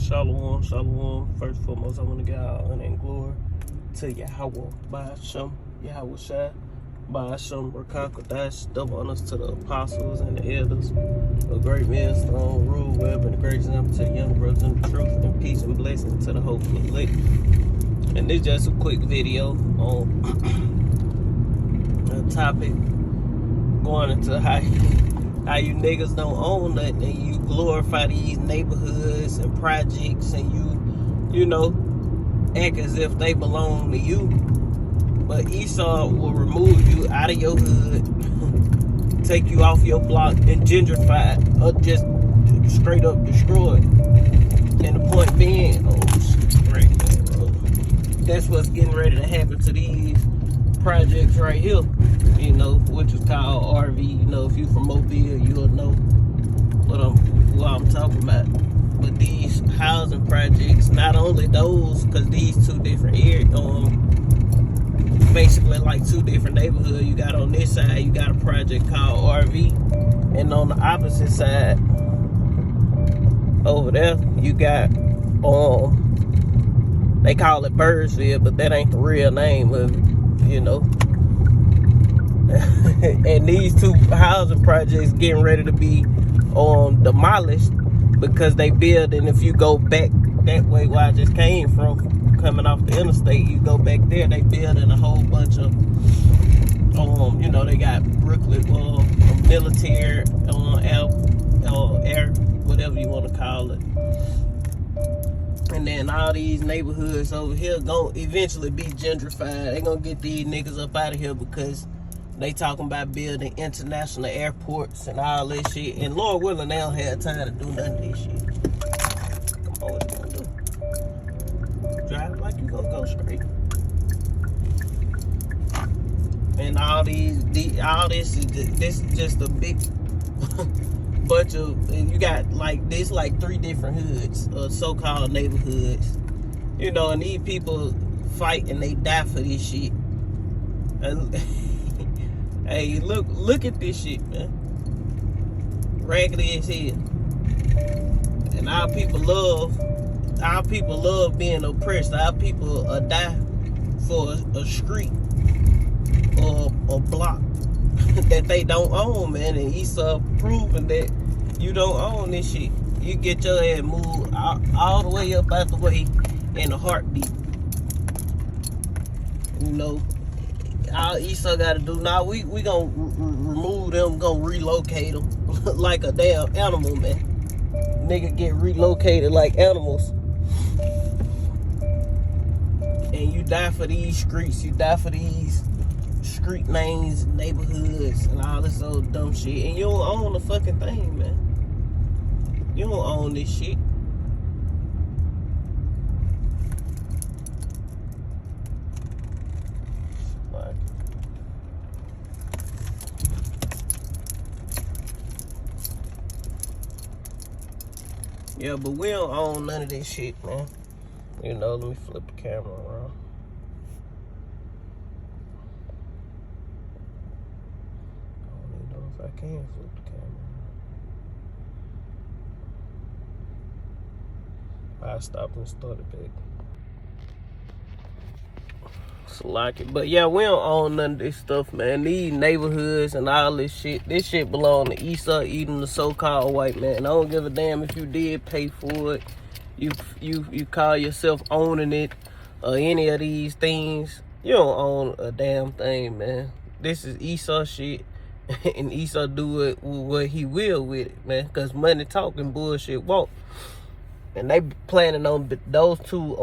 Shalom, shalom. First and foremost, I want to give all honor and glory to Yahweh, Ba'ashem, Yahweh Shai, Ba'ashem, Rakakadash. Double honors to the apostles and the elders, a great millstone, rule web, and a great example to the young brothers in the truth, and peace and blessing to the hopeful elect. And this is just a quick video on a topic going into how you niggas don't own nothing, and you glorify these neighborhoods and projects, and you know, act as if they belong to you. But Esau will remove you out of your hood, take you off your block, and gentrify it, or just straight up destroy it. And the point being, that's what's getting ready to happen to these projects right here, you know, which is called RV. You know, if you from Mobile, you'll know what I'm talking about. But these housing projects, not only those, because these two different areas, basically like two different neighborhoods. You got on this side, you got a project called RV, and on the opposite side, over there, you got they call it Birdsville, but that ain't the real name of it, you know. And these two housing projects getting ready to be demolished because they build. And if you go back that way where I just came from, coming off the interstate, you go back there, they building a whole bunch of you know, they got Brooklyn military air, whatever you want to call it. And then all these neighborhoods over here gonna eventually be gentrified. They gonna get these niggas up out of here because they talking about building international airports and all this shit. And Lord willing, they don't have time to do none of this shit. Come on, what you gonna do? Drive it like you gonna go straight. And this is just a big bunch of, you got like three different hoods, so-called neighborhoods, you know, and these people fight and they die for this shit. And hey, look at this shit, man. Raggedy as hell. And our people love being oppressed. Our people die for a street or a block that they don't own, man. And Esau proving that you don't own this shit. You get your ass moved all the way up out the way in a heartbeat. You know, all Esau got to do now, we gonna remove them, gonna relocate them like a damn animal, man. Nigga get relocated like animals. And you die for these streets, you die for these street names, neighborhoods, and all this old dumb shit. And you don't own the fucking thing, man. You don't own this shit. Yeah, but we don't own none of this shit, man. You know, let me flip the camera around. I don't even know if I can flip the camera around. I stopped and started back. So like it. But yeah, we don't own none of this stuff, man. These neighborhoods and all this shit belong to Esau, even the so-called white man. I don't give a damn if you did pay for it. You call yourself owning it or any of these things. You don't own a damn thing, man. This is Esau shit. And Esau do it what he will with it, man. Because money talking, bullshit won't. And they planning on those two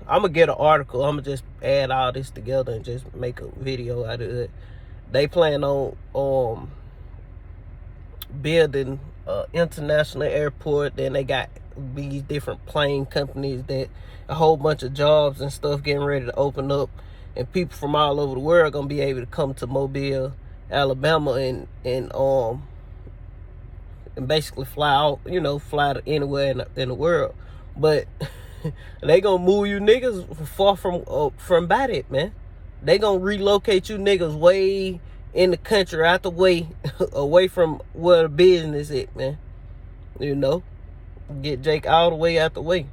I'm gonna get an article. I'm gonna just add all this together and just make a video out of it. They plan on building an international airport. Then they got these different plane companies that a whole bunch of jobs and stuff getting ready to open up, and people from all over the world gonna be able to come to Mobile, Alabama, and basically fly out, you know, fly to anywhere in the world. But they gonna move you niggas far from about it, man. They gonna relocate you niggas way in the country, out the way, away from where the business is, man. You know, Get Jake all the way out the way.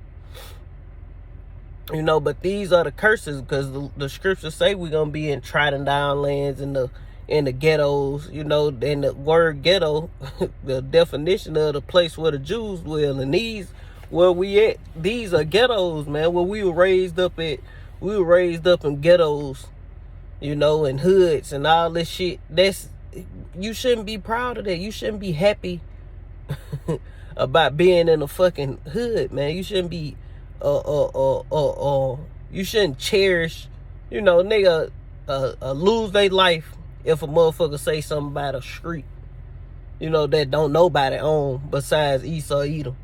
You know, but these are the curses, because the scriptures say we're gonna be in trodden down lands, in the ghettos. You know, and the word ghetto, the definition of the place where the Jews dwell, and these where we at, these are ghettos, man. Where we were raised up at, we were raised up in ghettos, you know, and hoods and all this shit. You shouldn't be proud of that. You shouldn't be happy about being in a fucking hood, man. You shouldn't be you shouldn't cherish, you know, nigga lose their life if a motherfucker say something about a street, you know, that don't nobody own besides Esau Edom.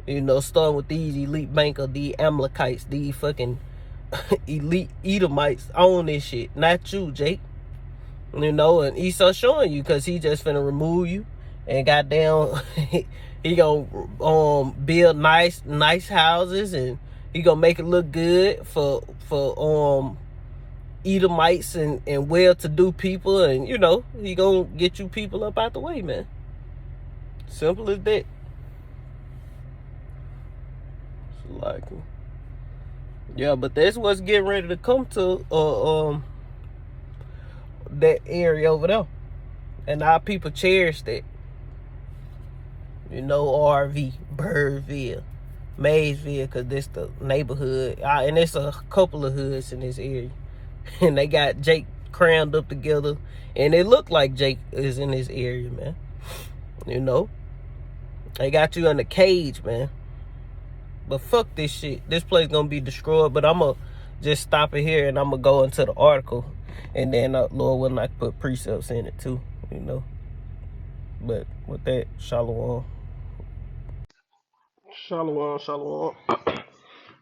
You know, starting with these elite bankers, these Amalekites, these fucking elite Edomites own this shit, not you, Jake. You know, and Esau showing you, because he just finna remove you, and goddamn he gonna build nice houses, and he gonna make it look good for Edomites and well-to-do people, and you know, he gonna get you people up out the way, man. Simple as that. It's like, yeah, but that's what's getting ready to come to that area over there, and our people cherish that. You know, RV, Birdville, Maysville, because this the neighborhood, and there's a couple of hoods in this area, and they got Jake crammed up together, and it looked like Jake is in this area, man. You know, they got you in the cage, man. But fuck this shit. This place gonna be destroyed. But I'm gonna just stop it here, and I'm gonna go into the article, and then Lord willing, I put precepts in it too, you know. But with that, shalom. Shalom.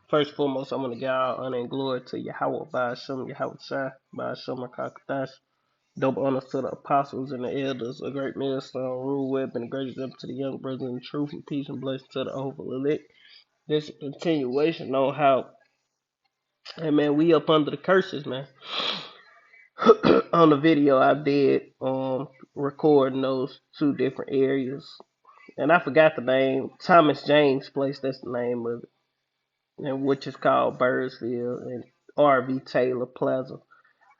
First and foremost, I want to give all honor and glory to Yahweh, Ba'ashem, Yahweh Shai, Ba'ashem, Rakakatash. Double honors to the apostles and the elders, a great millstone, rule web, and a great example to the young brothers in truth, and peace and blessing to the hopeful elect. This continuation on how, hey man, we up under the curses, man. On the video I did, recording those two different areas. And I forgot the name. Thomas James Place, that's the name of it. And which is called Birdsville, and RV Taylor Plaza,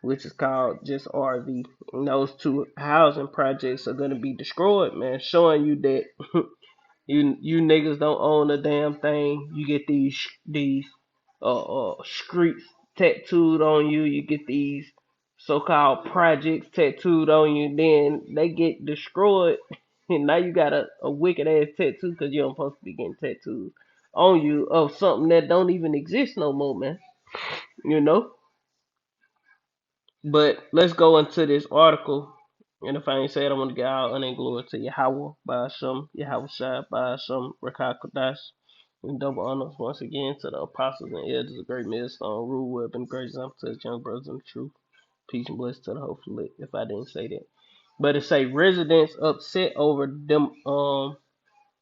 which is called just RV. And those two housing projects are gonna be destroyed, man. Showing you that you niggas don't own a damn thing. You get these streets tattooed on you. You get these so-called projects tattooed on you. Then they get destroyed, and now you got a wicked ass tattoo, because you don't supposed to be getting tattoos on you of something that don't even exist no more, man. You know. But let's go into this article. And if I ain't said, I want to get all honor and glory to Yahweh, Ba'ashem, Yahweh Shai, Ba'ashem, Rakah Kodash. And double honors once again to the apostles and elders of Great Millstone, Rule Web, and great example to his young brothers in the truth. Peace and blessings to the hopeful elect, if I didn't say that. But it say residents upset over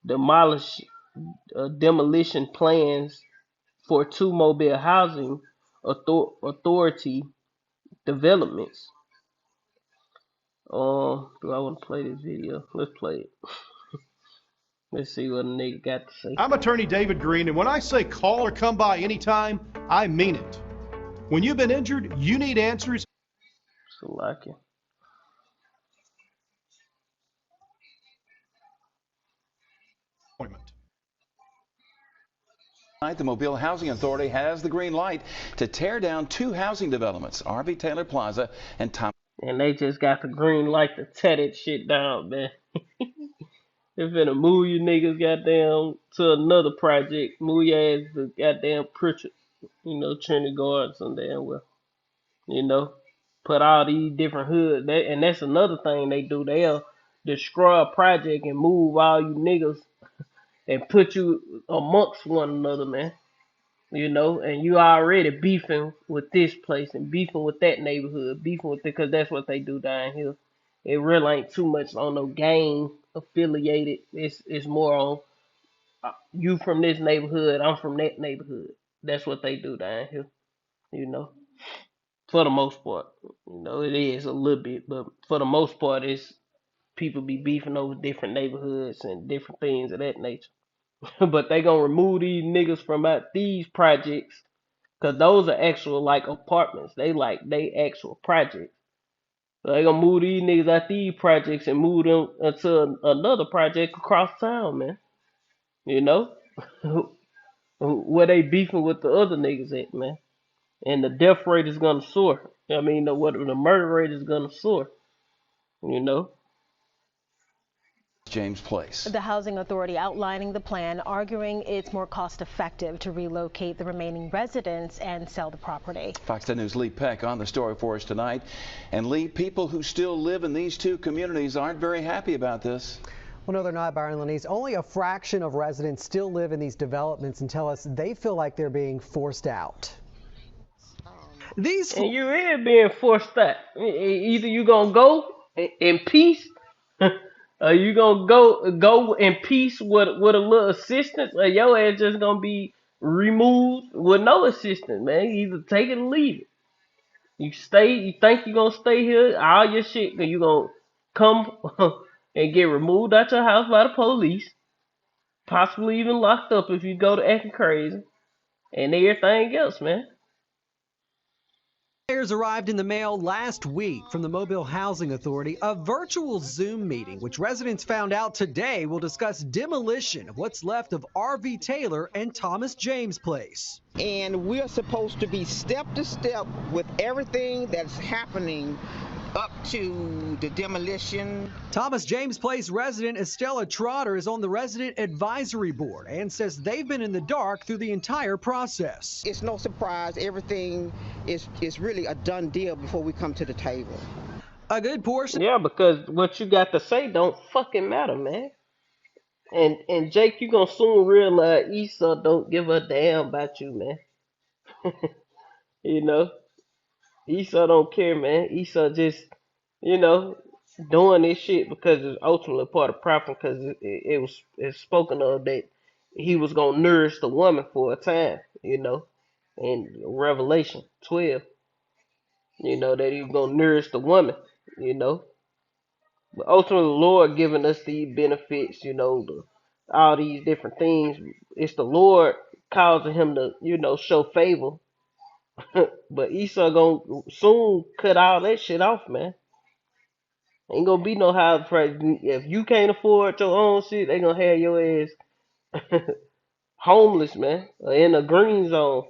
demolition plans for two mobile housing authority developments. Do I want to play this video? Let's play it. Let's see what a nigga got to say. I'm attorney David Green, and when I say call or come by anytime, I mean it. When you've been injured, you need answers. So like it. The Mobile Housing Authority has the green light to tear down two housing developments, RV Taylor Plaza and Tom. And they just got the green light to tear that shit down, man. They finna move you niggas goddamn to another project. Move your ass to goddamn Pritchard. You know, Trinity Gardens some damn well. You know, put all these different hoods. And that's another thing they do. They'll destroy a project and move all you niggas and put you amongst one another, man. You know, and you already beefing with this place and beefing with that neighborhood, beefing with it, because that's what they do down here. It really ain't too much on no gang affiliated. It's more on you from this neighborhood, I'm from that neighborhood. That's what they do down here. You know, for the most part. You know, it is a little bit, but for the most part, it's people be beefing over different neighborhoods and different things of that nature. But they gonna remove these niggas from out these projects, cause those are actual like apartments. They actual projects. So they gonna move these niggas out these projects and move them into another project across town, man. You know, where they beefing with the other niggas at, man. And the death rate is gonna soar. I mean, the murder rate is gonna soar. You know. James Place. The Housing Authority outlining the plan, arguing it's more cost effective to relocate the remaining residents and sell the property. Fox 10 News' Lee Peck on the story for us tonight. And Lee, people who still live in these two communities aren't very happy about this. Well, no, they're not, Byron Lenise. Only a fraction of residents still live in these developments and tell us they feel like they're being forced out. And you is being forced out. Either you gonna go in peace, or you gonna go in peace with a little assistance, or your ass just gonna be removed with no assistance, man. You either take it or leave it. You think you gonna stay here, all your shit, cause you gonna come and get removed out your house by the police, possibly even locked up if you go to acting crazy, and everything else, man. Flyers arrived in the mail last week from the Mobile Housing Authority, a virtual Zoom meeting, which residents found out today will discuss demolition of what's left of R.V. Taylor and Thomas James Place. And we're supposed to be step to step with everything that's happening up to the demolition. Thomas James Place resident Estella Trotter is on the resident advisory board and says they've been in the dark through the entire process. It's no surprise, everything is really a done deal before we come to the table. A good portion. Yeah, because what you got to say don't fucking matter, man. And Jake, you gonna soon realize Esau don't give a damn about you, man. You know? Esau don't care, man. Esau just, doing this shit because it's ultimately part of prophet, because it's spoken of that he was gonna nourish the woman for a time, in Revelation 12, that he was gonna nourish the woman, But ultimately, the Lord giving us these benefits, all these different things. It's the Lord causing him to, show favor. But Esau gonna soon cut all that shit off, man. Ain't gonna be no house price. If you can't afford your own shit, they gonna have your ass homeless, man, or in a green zone.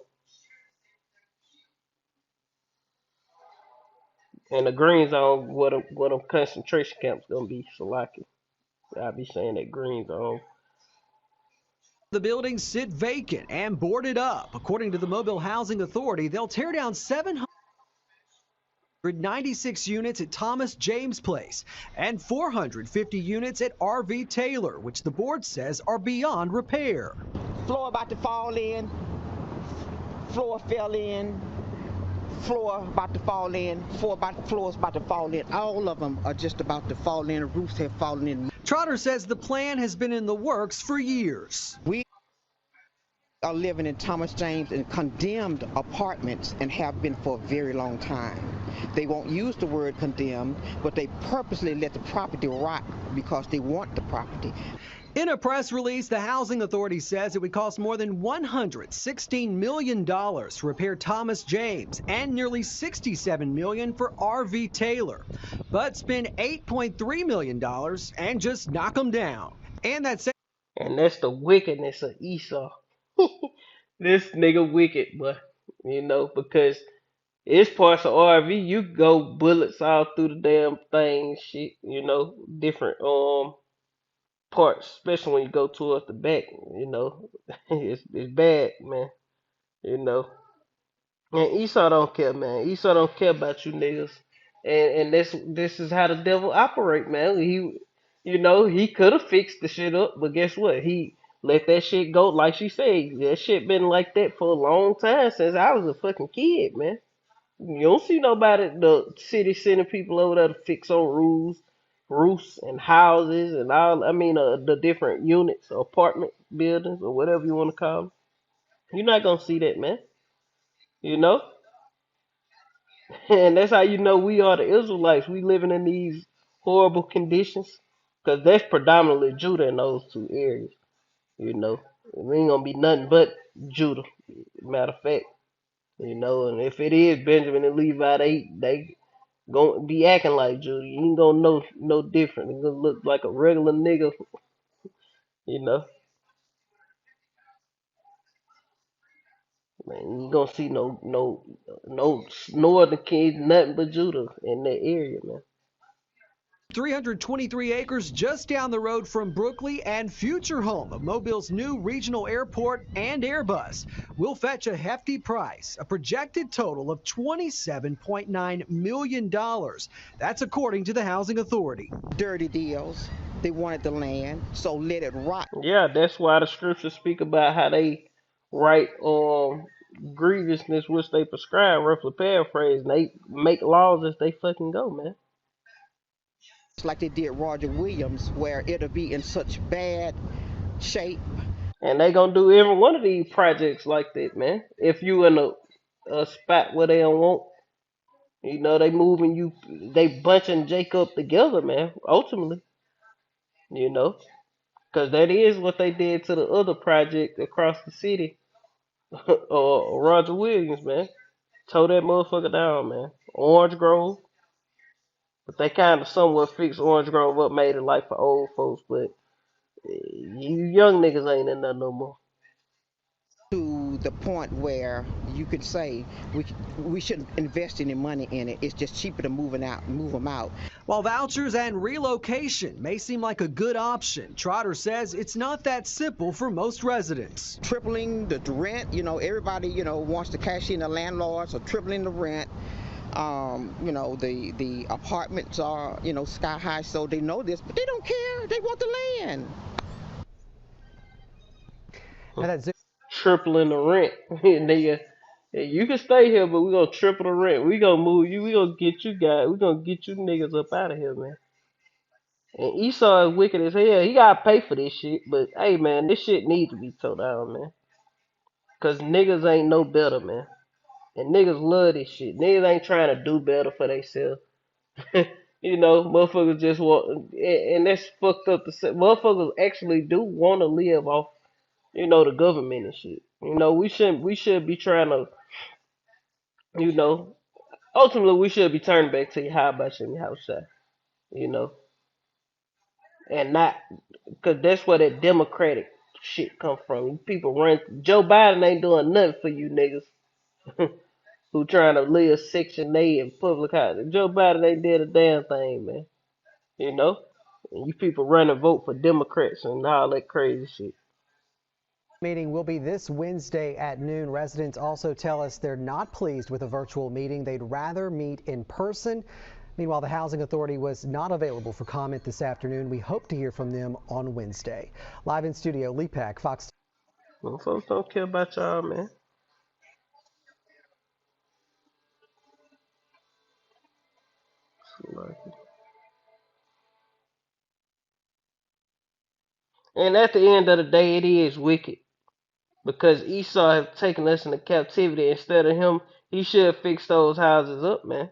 In the green zone, what them concentration camps gonna be, Salaki. I be saying that green zone. The buildings sit vacant and boarded up. According to the Mobile Housing Authority, they'll tear down 796 units at Thomas James Place and 450 units at R.V. Taylor, which the board says are beyond repair. Floor about to fall in, floor fell in, floor about to fall in, floors about to fall in. All of them are just about to fall in. Roofs have fallen in. Trotter says the plan has been in the works for years. We are living in Thomas James in condemned apartments and have been for a very long time. They won't use the word condemned, but they purposely let the property rot because they want the property. In a press release, the Housing Authority says it would cost more than $116 million to repair Thomas James and nearly $67 million for R.V. Taylor, but spend $8.3 million and just knock them down. And that's the wickedness of Esau. This nigga wicked, but because it's parts of RV, you go bullets all through the damn thing, shit, different parts, especially when you go towards the back, it's bad, man, And Esau don't care, man. Esau don't care about you niggas, and this is how the devil operate, man. He could have fixed the shit up, but guess what? He let that shit go. Like she said, that shit been like that for a long time, since I was a fucking kid, man. You don't see nobody, the city sending people over there to fix on roofs and houses and all. I mean, the different units, apartment buildings, or whatever you want to call them. You're not gonna see that, man. And that's how we are the Israelites. We living in these horrible conditions, because that's predominantly Judah in those two areas. You know, it ain't gonna be nothing but Judah. Matter of fact, you know, and if it is Benjamin and Levi, they gonna be acting like Judah. You ain't gonna know no different. It's gonna look like a regular nigga, you know. Man, you gonna see no northern kids, nothing but Judah in that area, man. 323 acres just down the road from Brookley and future home of Mobile's new regional airport and Airbus will fetch a hefty price, a projected total of $27.9 million. That's according to the Housing Authority. Dirty deals. They wanted the land, so let it rot. Yeah, that's why the scriptures speak about how they write grievousness which they prescribe, roughly paraphrase, and they make laws as they fucking go, man. It's like they did Roger Williams, where it'll be in such bad shape. And they gonna do every one of these projects like that, man. If you in a spot where they don't want, you know, they moving you, they bunching Jacob together, man. Ultimately, you know, because that is what they did to the other project across the city, Roger Williams, man. Tore that motherfucker down, man. Orange Grove, but they kind of somewhat fixed Orange Grove up, made it like for old folks, but you young niggas ain't in there no more. To the point where you could say we shouldn't invest any money in it. It's just cheaper to move them out. While vouchers and relocation may seem like a good option, Trotter says it's not that simple for most residents. Tripling the rent, you know, everybody, you know, wants to cash in the landlords, or tripling the rent. You know, the apartments are, you know, sky high, so they know this, but they don't care. They want the land. Tripling the rent. Nigga, you can stay here, but we gonna triple the rent. We gonna move you. We gonna get you guys. We gonna get you niggas up out of here, man. And Esau is wicked as hell. He gotta pay for this shit. But hey, man, this shit needs to be towed down, man. Cause niggas ain't no better, man. And niggas love this shit. Niggas ain't trying to do better for themselves. You know, motherfuckers just want, and that's fucked up to say. Motherfuckers actually do want to live off, you know, the government and shit. You know, we should be trying to, you know, ultimately we should be turning back to how about your house side, you know, and not, because that's where that democratic shit come from. People run. Joe Biden ain't doing nothing for you niggas who trying to live Section 8 in public housing. Joe Biden ain't did a damn thing, man. You know, and you people run and vote for Democrats and all that crazy shit. Meeting will be this Wednesday at noon. Residents also tell us they're not pleased with a virtual meeting. They'd rather meet in person. Meanwhile, the Housing Authority was not available for comment this afternoon. We hope to hear from them on Wednesday. Live in studio, Lee Pack, Fox. Well, folks don't care about y'all, man. And at the end of the day, it is wicked. Because Esau has taken us into captivity. Instead of him, he should fix those houses up, man.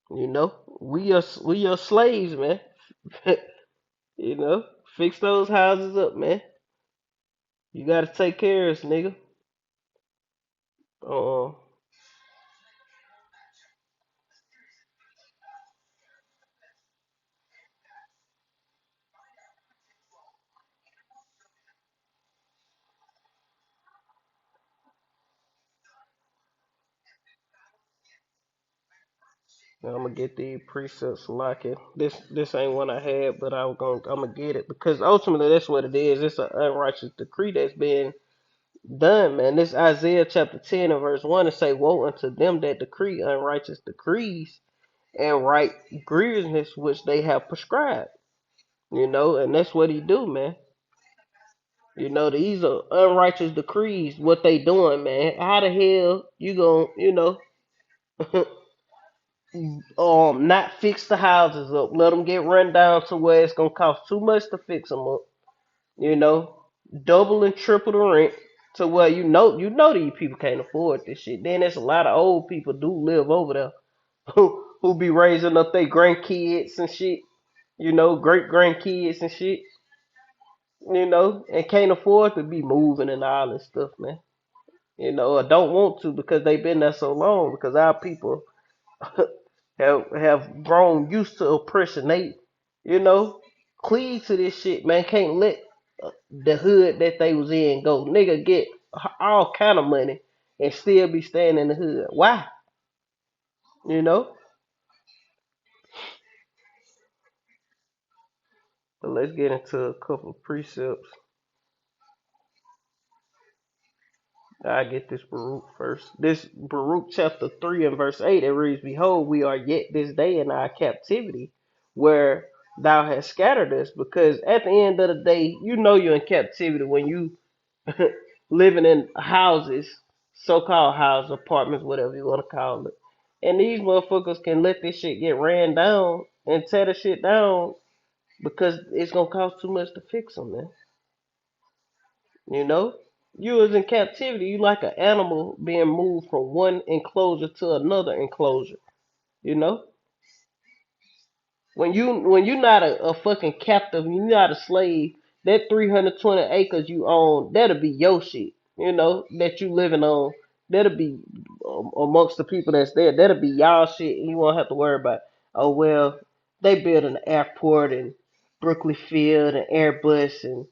You know, we are slaves, man. You know, fix those houses up, man. You gotta take care of us, nigga. I'm gonna get the precepts locking. This ain't one I had, but I'm gonna get it because ultimately that's what it is. It's an unrighteous decree that's being done, man. This Isaiah chapter 10 and verse 1 to say, "Woe unto them that decree unrighteous decrees and write grievousness which they have prescribed." You know, and that's what he do, man. You know, these are unrighteous decrees. What they doing, man? How the hell you gonna, you know? Not fix the houses up. Let them get run down to where it's gonna cost too much to fix them up. You know, double and triple the rent to where you know these people can't afford this shit. Then there's a lot of old people do live over there who be raising up their grandkids and shit. You know, great grandkids and shit. you know, and can't afford to be moving and all this stuff, man. You know, or don't want to because they've been there so long. Because our people have grown used to oppression. They, you know, cleave to this shit, man. Can't let the hood that they was in go. Nigga get all kind of money and still be staying in the hood. Why? You know. But let's get into a couple of precepts. I get this Baruch first. This Baruch chapter 3 and verse 8, it reads, Behold, we are yet this day in our captivity, where thou hast scattered us. Because at the end of the day, you know you're in captivity when you living in houses, so-called houses, apartments, whatever you want to call it. And these motherfuckers can let this shit get ran down and tear the shit down because it's going to cost too much to fix them, man. You know, you was in captivity. You like an animal being moved from one enclosure to another enclosure. You know, when you're not a fucking captive, you're not a slave. That 320 acres you own, that'll be your shit. You know that you living on. That'll be amongst the people that's there. That'll be y'all shit, and you won't have to worry about. Oh well, they built an airport and Brooklyn Field and Airbus and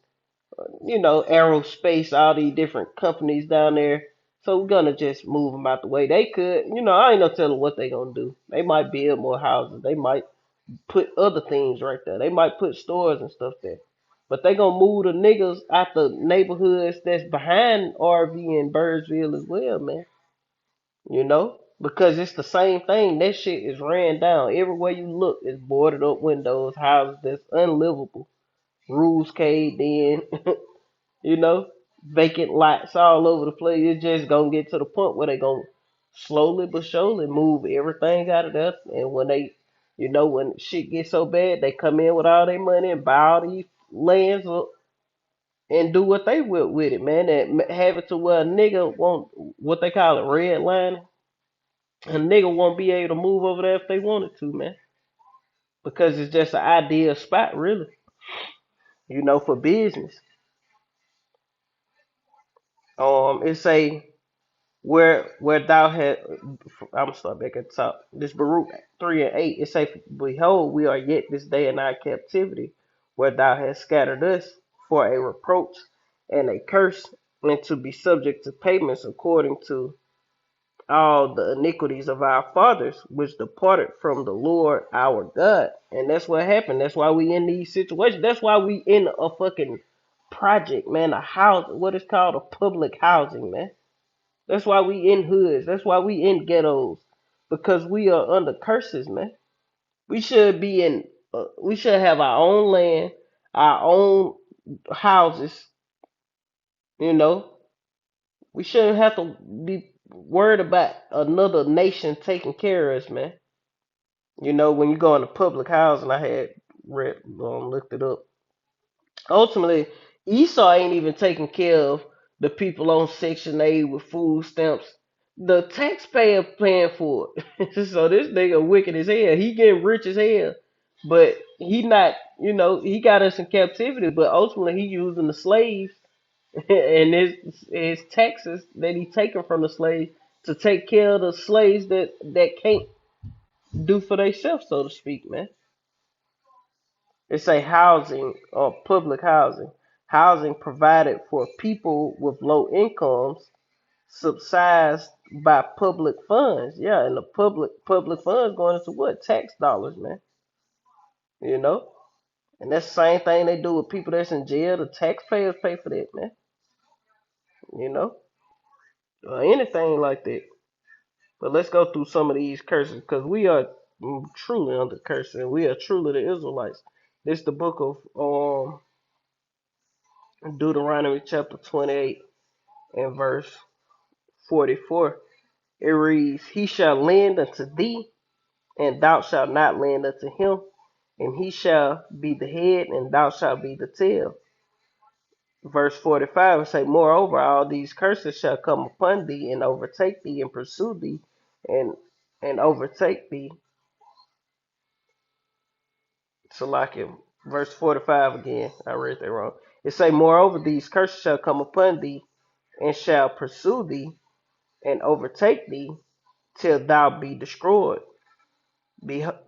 you know, aerospace, all these different companies down there. So we're gonna just move them out the way. They could, you know, I ain't no telling what they gonna do. They might build more houses. They might put other things right there. They might put stores and stuff there. But they gonna move the niggas out the neighborhoods that's behind RV and Birdsville as well, man. You know? Because it's the same thing. That shit is ran down. Everywhere you look is boarded up windows, houses that's unlivable. Roofs caved in. You know, vacant lots all over the place. It's just gonna get to the point where they gonna slowly but surely move everything out of there. And when they, you know, when shit gets so bad, they come in with all their money and buy all these lands up and do what they will with it, man. And have it to where a nigga won't, what they call it, red line. A nigga won't be able to move over there if they wanted to, man. Because it's just an ideal spot, really. You know, for business. It say where thou had, I'm gonna start back at the top. This Baruch 3 and 8, it say, Behold, we are yet this day in our captivity, where thou hast scattered us for a reproach and a curse, and to be subject to payments according to all the iniquities of our fathers, which departed from the Lord our God. And that's what happened. That's why we in these situations. That's why we in a fucking project, man. A house, what is called a public housing, man. That's why we in hoods. That's why we in ghettos. Because we are under curses, man. We should be in. We should have our own land, our own houses. You know, we shouldn't have to be worried about another nation taking care of us, man. You know, when you go into public housing, I had read, looked it up. Ultimately, Esau ain't even taking care of the people on Section 8 with food stamps. The taxpayer paying for it. So this nigga wicked as hell. He getting rich as hell. But he not, you know, he got us in captivity, but ultimately he using the slaves and his taxes that he taking from the slaves to take care of the slaves that can't do for themselves, so to speak, man. It's a housing or public housing. Housing provided for people with low incomes, subsidized by public funds. Yeah, and the public funds going into what? Tax dollars, man. You know? And that's the same thing they do with people that's in jail. The taxpayers pay for that, man. You know? Or anything like that. But let's go through some of these curses because we are truly under curse and we are truly the Israelites. This is the book of Deuteronomy chapter 28 and verse 44. It reads, He shall lend unto thee, and thou shalt not lend unto him, and he shall be the head, and thou shalt be the tail. Verse 45 say, Moreover, all these curses shall come upon thee, and overtake thee, and pursue thee, and overtake thee. So like in verse 45 again, I read that wrong. It say, moreover, these curses shall come upon thee, and shall pursue thee, and overtake thee, till thou be destroyed,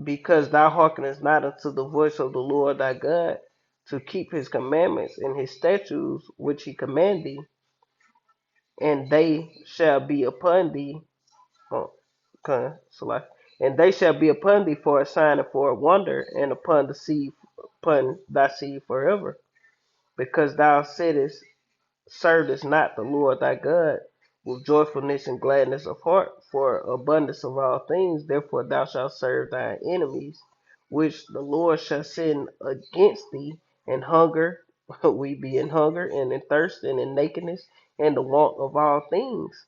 because thou hearkenest not unto the voice of the Lord thy God, to keep his commandments and his statutes which he command thee, and they shall be upon thee. Okay, so like, and they shall be upon thee for a sign and for a wonder, and upon the seed, upon thy seed forever, because thou servest not the Lord thy God with joyfulness and gladness of heart, for abundance of all things. Therefore thou shalt serve thine enemies, which the Lord shall send against thee, in hunger, we be in hunger, and in thirst, and in nakedness, and the want of all things.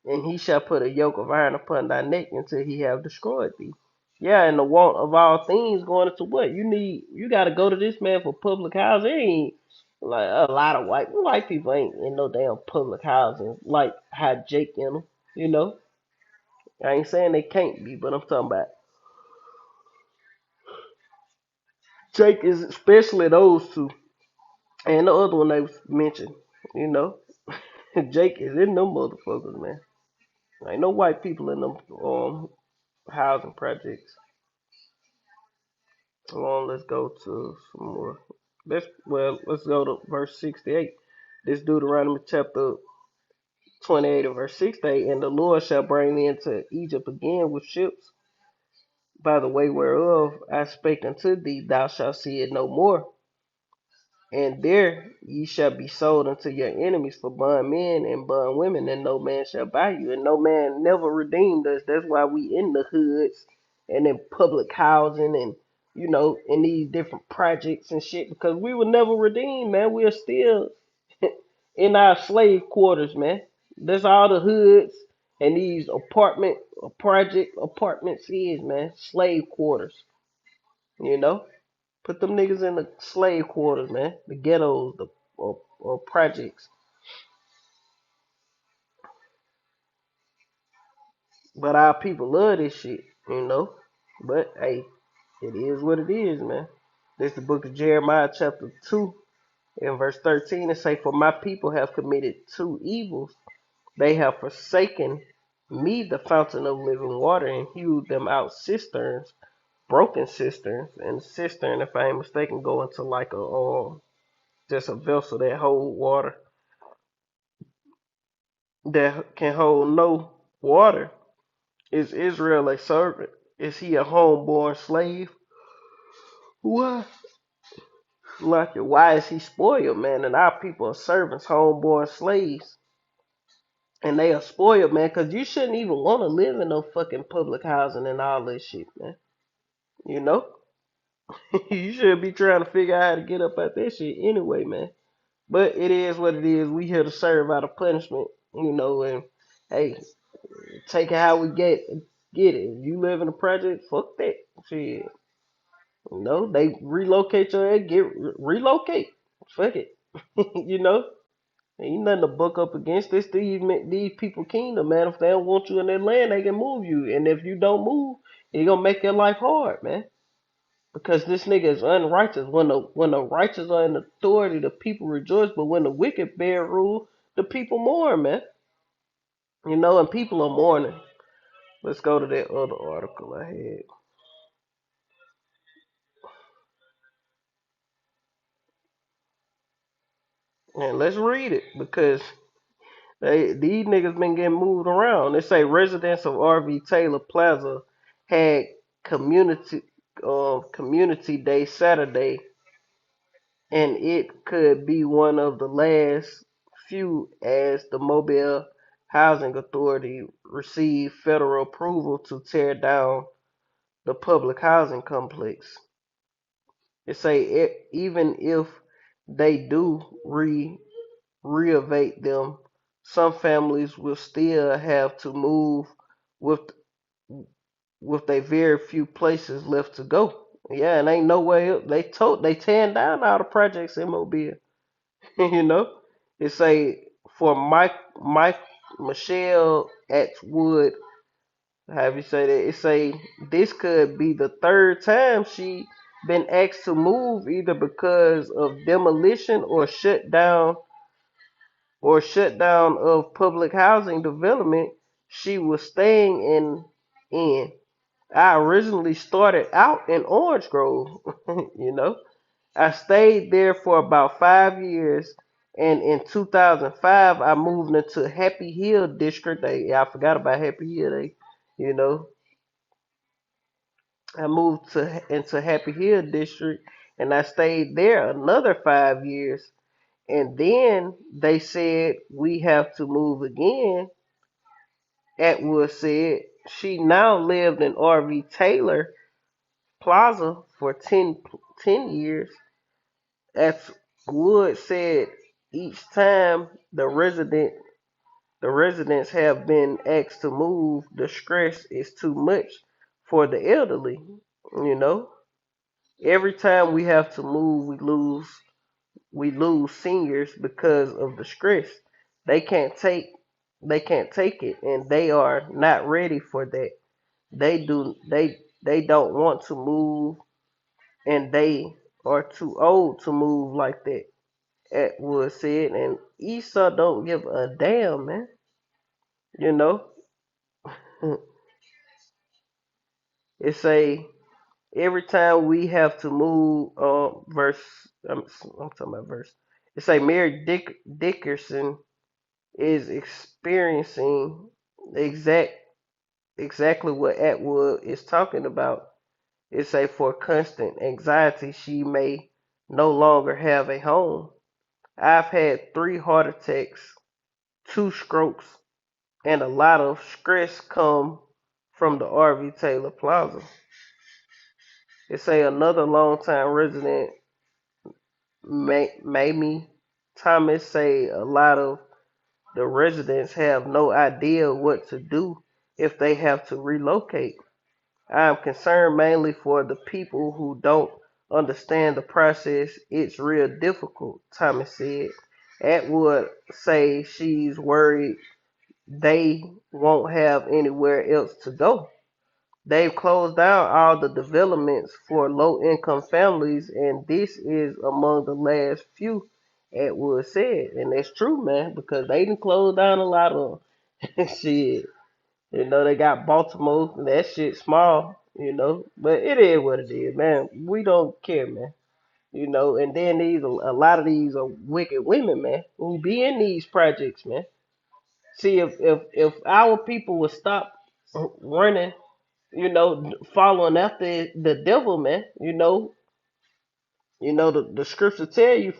And he shall put a yoke of iron upon thy neck until he have destroyed thee. Yeah, and the want of all things going into what? You gotta go to this man for public housing. It ain't like a lot of white people ain't in no damn public housing like how Jake in them, you know? I ain't saying they can't be, but I'm talking about Jake is especially those two. And the other one they was mentioned, you know. Jake is in them motherfuckers, man. Ain't no white people in them housing projects. Hold on, let's go to some more. Let's go to verse 68. This Deuteronomy chapter 28 and verse 68. And the Lord shall bring me into Egypt again with ships, by the way whereof I spake unto thee, thou shalt see it no more. And there ye shall be sold unto your enemies for bondmen and bondwomen, and no man shall buy you. And no man never redeemed us. That's why we in the hoods and in public housing and, you know, in these different projects and shit, because we were never redeemed, man. We are still in our slave quarters, man. That's all the hoods and these apartments is, man. Slave quarters, you know. Put them niggas in the slave quarters, man. The ghettos, or projects. But our people love this shit, you know. But hey, it is what it is, man. This is the book of Jeremiah chapter 2 and verse 13. It say, for my people have committed two evils. They have forsaken me, the fountain of living water, and hewed them out cisterns, broken cisterns. And cistern, if I ain't mistaken, go into like a just a vessel that hold water, that can hold no water. Is Israel a servant? Is he a homeborn slave? What? Like it, why is he spoiled, man? And our people are servants, homeborn slaves. And they are spoiled, man, because you shouldn't even want to live in no fucking public housing and all this shit, man. You know? You should be trying to figure out how to get up out that shit anyway, man. But it is what it is. We here to serve out of punishment, you know, and hey, take it how we get it. If you live in a project, fuck that shit. You know, they relocate your ass, relocate. Fuck it. You know, ain't nothing to buck up against this. These people kingdom, man. If they don't want you in their land, they can move you. And if you don't move, it's gonna make your life hard, man. Because this nigga is unrighteous. When the righteous are in authority, the people rejoice. But when the wicked bear rule, the people mourn, man. You know, and people are mourning. Let's go to that other article I had. And let's read it, because these niggas been getting moved around. They say residents of RV Taylor Plaza had community community day Saturday, and it could be one of the last few as the Mobile Housing Authority received federal approval to tear down the public housing complex. It say even if they do renovate them, some families will still have to move with a very few places left to go. Yeah, and ain't no way up. They tearing down all the projects in Mobile. You know, it say for Mike Michelle Atwood. How you say that? It say this could be the third time she been asked to move either because of demolition or shutdown of public housing development she was staying in. I originally started out in Orange Grove, you know. I stayed there for about 5 years, and in 2005 I moved into Happy Hill district. I forgot about Happy Hill. You know, I moved to into Happy Hill district, and I stayed there another 5 years. And then they said we have to move again. Atwood said she now lived in RV Taylor Plaza for 10 years. As Wood said, each time the residents have been asked to move, the stress is too much for the elderly. You know, every time we have to move, we lose seniors because of the stress. They can't take they can't take it, and they are not ready for that. They don't want to move, and they are too old to move like that. Atwood said, and Esau don't give a damn, man. You know, it say every time we have to move. Verse. I'm talking about verse. It say Mary Dickerson is experiencing exact exactly what Atwood is talking about. It say for constant anxiety, she may no longer have a home. I've had 3 heart attacks, 2 strokes, and a lot of stress come from the RV Taylor Plaza. It say another longtime resident, Mamie Thomas, say a lot of the residents have no idea what to do if they have to relocate. I am concerned mainly for the people who don't understand the process. It's real difficult, Thomas said. Atwood say she's worried they won't have anywhere else to go. They've closed down all the developments for low income families, and this is among the last few, Atwood said. And that's true, man, because they done closed down a lot of shit. You know, they got Baltimore, and that shit small, you know. But it is what it is, man. We don't care, man. You know, and then a lot of these are wicked women, man, who be in these projects, man. See, if our people would stop running, you know, following after the devil, man, the scripture tell you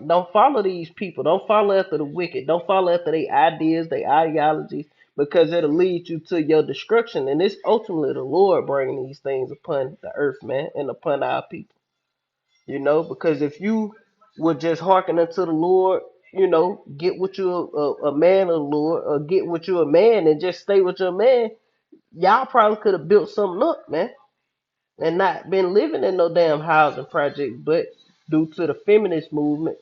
don't follow these people, don't follow after the wicked, don't follow after their ideas, their ideologies, because it'll lead you to your destruction. And it's ultimately the Lord bringing these things upon the earth, man, and upon our people. You know, because if you would just hearken unto the Lord, get with you a man of the Lord, or get with you a man and just stay with your man, y'all probably could have built something up, man, and not been living in no damn housing project. But due to the feminist movement,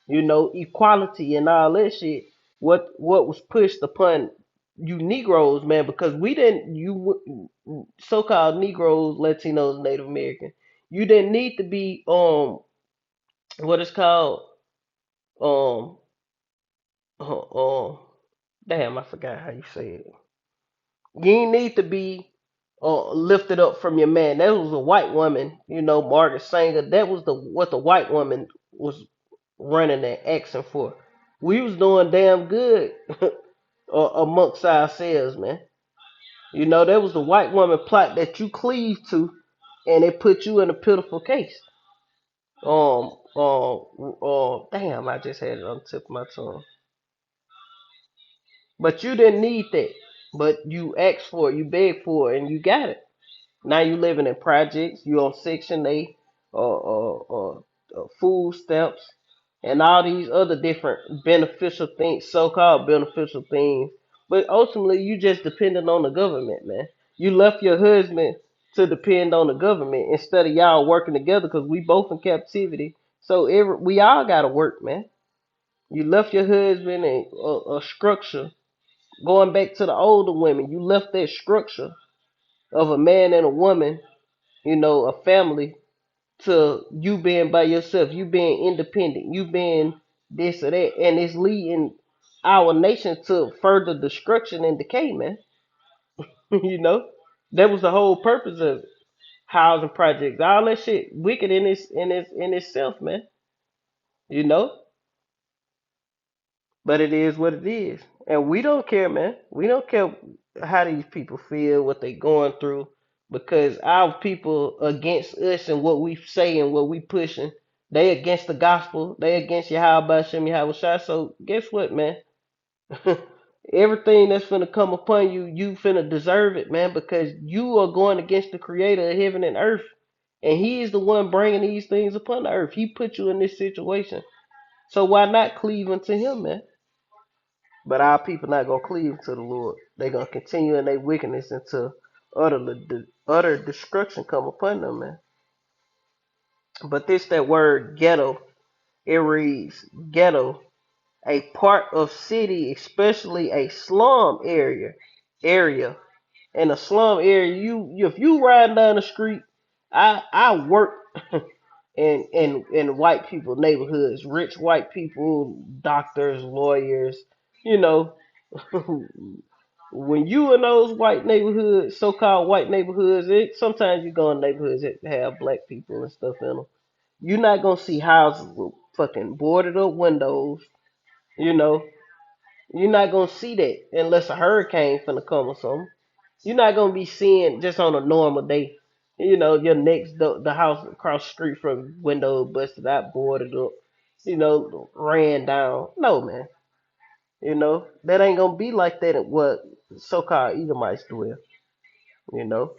equality and all that shit, what was pushed upon you Negroes, man, because we didn't, so-called Negroes, Latinos, Native American, you didn't need to be what is called um damn, I forgot how you say it. You ain't need to be lifted up from your man. That was a white woman, Margaret Sanger. That was what the white woman was running and asking for. We was doing damn good amongst ourselves, man. That was the white woman plot that you cleaved to, and it put you in a pitiful case. Damn, I just had it on the tip of my tongue. But you didn't need that. But you asked for it, you begged for it, and you got it. Now you living in projects, you on Section 8, food stamps, and all these other different beneficial things, so-called beneficial things. But ultimately, you just depended on the government, man. You left your husband to depend on the government instead of y'all working together, because we both in captivity. So we all gotta work, man. You left your husband and a structure. Going back to the older women, you left that structure of a man and a woman, a family, to you being by yourself, you being independent, you being this or that, and it's leading our nation to further destruction and decay, man. You know, that was the whole purpose of it. Housing projects, all that shit, wicked in itself, man. You know, but it is what it is, and we don't care, man. We don't care how these people feel, what they going through, because our people against us and what we say and what we pushing. They against the gospel. They against Yahweh Shem Yahweh Shai. So guess what, man? Everything that's finna come upon you, you finna deserve it, man, because you are going against the creator of heaven and earth. And he is the one bringing these things upon the earth. He put you in this situation. So why not cleave unto him, man? But our people not going to cleave to the Lord. They going to continue in their wickedness until utter destruction come upon them, man. But this, that word ghetto, it reads ghetto, a part of city, especially a slum area. In a slum area, you if you ride down the street, I work in white people neighborhoods, rich white people, doctors, lawyers, you know. When you in those white neighborhoods, so-called white neighborhoods, sometimes you go in neighborhoods that have black people and stuff in them. You're not gonna see houses with fucking boarded up windows, you know. You're not gonna see that unless a hurricane finna come or something. You're not gonna be seeing just on a normal day. You know, your next the house across the street from window busted out, boarded up, you know, ran down. No, man. You know, that ain't gonna be like that at what so-called Edomites dwell. You know,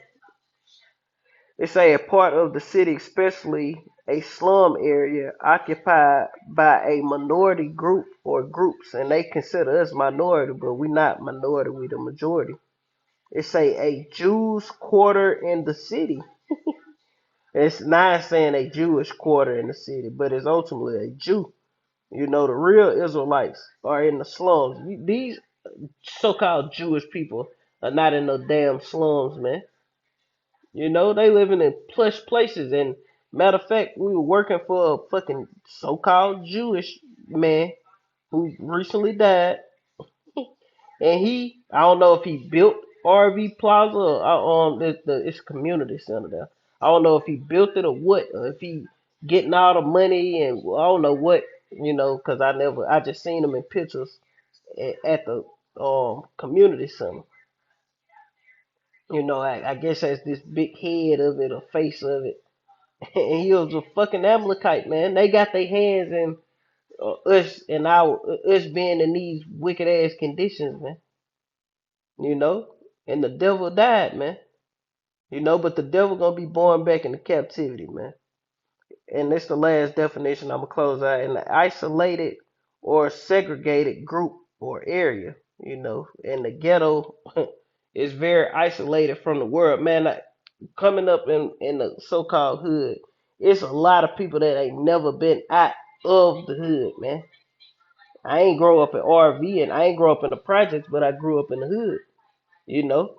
they say a part of the city, especially a slum area, occupied by a minority group or groups, and they consider us minority, but we not minority, we the majority. It say a Jews quarter in the city. It's not saying a Jewish quarter in the city, but it's ultimately a Jew. You know, the real Israelites are in the slums. These so-called Jewish people are not in no damn slums, man. You know, they living in plush places. And matter of fact, we were working for a fucking so-called Jewish man who recently died. And I don't know if he built RV Plaza or it's a community center there. I don't know if he built it or what, or if he getting all the money and I don't know what, you know, because I just seen him in pictures at the community center. You know, I guess that's this big head of it, or face of it. And he was a fucking Amalekite, man. They got their hands in us being in these wicked ass conditions, man. You know, and the devil died, man. You know, but the devil gonna be born back into captivity, man. And that's the last definition I'm gonna close out. An isolated or segregated group or area, you know. And the ghetto is very isolated from the world, man. Coming up in the so-called hood, it's a lot of people that ain't never been out of the hood, man. I ain't grow up in RV and I ain't grow up in the projects, but I grew up in the hood, you know.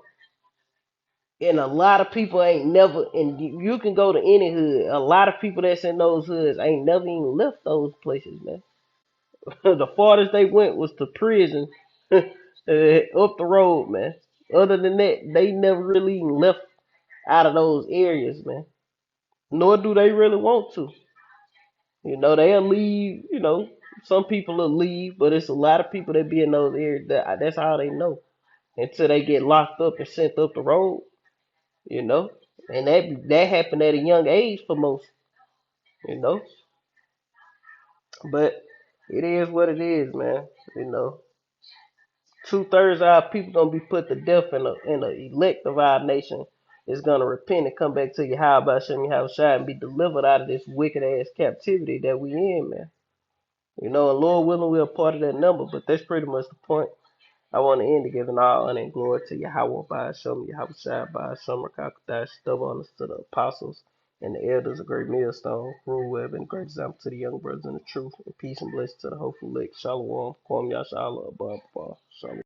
And a lot of people ain't never, and you can go to any hood. A lot of people that's in those hoods ain't never even left those places, man. The farthest they went was to prison up the road, man. Other than that, they never really even left out of those areas, man. Nor do they really want to. You know, they'll leave, you know, some people will leave, but it's a lot of people that be in those areas. That's how they know. Until they get locked up and sent up the road, you know. And that happened at a young age for most, you know. But it is what it is, man. You know. 2/3 of our people gonna be put to death, and the elect of our nation is gonna repent and come back to Yahweh Shem Yahweh Shai and be delivered out of this wicked ass captivity that we in, man. You know, and Lord willing, we're a part of that number, but that's pretty much the point. I want to end to giving all honor and glory to Yahweh by Hashem, Yahweh Shai by Hashem, Rakakadash, double honors to the apostles and the elders of Great Millstone, Rule Web, and great example to the young brothers in the truth, and peace and blessings to the hopeful elect. Shalom, Kwam Yashala, Abba, Shalom.